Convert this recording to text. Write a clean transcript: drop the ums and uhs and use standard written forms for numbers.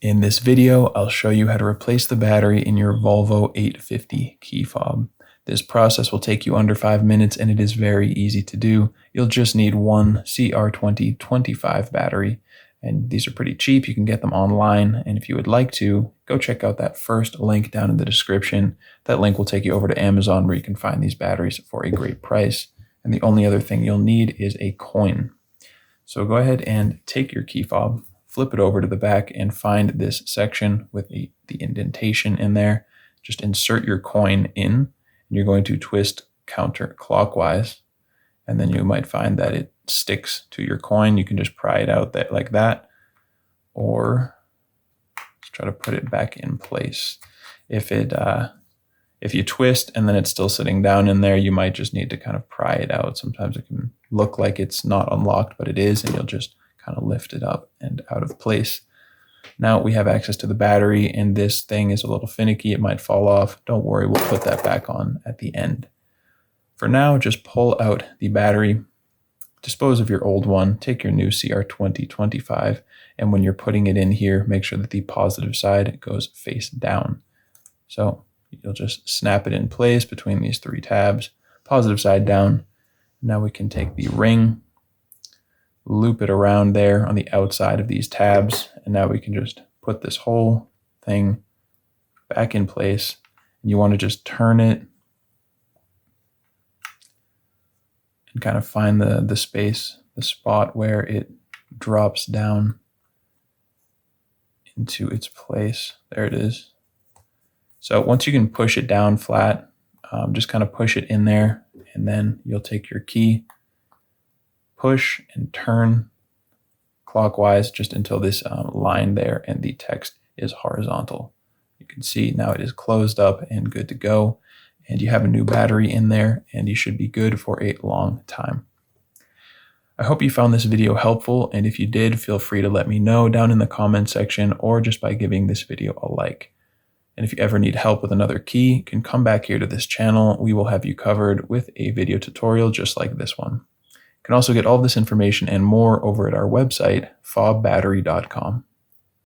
In this video, I'll show you how to replace the battery in your Volvo 850 key fob. This process will take you under 5 minutes and it is very easy to do. You'll just need one CR2025 battery, and these are pretty cheap. You can get them online, and if you would like to, go check out that first link down in the description. That link will take you over to Amazon where you can find these batteries for a great price. And the only other thing you'll need is a coin. So go ahead and take your key fob, flip it over to the back and find this section with the indentation in there. Just insert your coin in, and you're going to twist counterclockwise, and then you might find that it sticks to your coin. You can just pry it out like that, or let's try to put it back in place. If you twist and then it's still sitting down in there, you might just need to kind of pry it out. Sometimes it can look like it's not unlocked, but it is, and you'll just kind of lift it up and out of place. Now we have access to the battery, and this thing is a little finicky. It might fall off. Don't worry, we'll put that back on at the end. For now, just pull out the battery, dispose of your old one, take your new CR2025, and when you're putting it in here, make sure that the positive side goes face down. So you'll just snap it in place between these three tabs, positive side down. Now we can take the ring, loop it around there on the outside of these tabs, and now we can just put this whole thing back in place. And you want to just turn it and kind of find the space, the spot where it drops down into its place. There it is. So once you can push it down flat, just kind of push it in there, and then you'll take your key, push and turn clockwise just until this line there and the text is horizontal. You can see now it is closed up and good to go, and you have a new battery in there, and you should be good for a long time. I hope you found this video helpful, and if you did, feel free to let me know down in the comment section or just by giving this video a like. And if you ever need help with another key, you can come back here to this channel. We will have you covered with a video tutorial just like this one. You can also get all this information and more over at our website, FobBattery.com.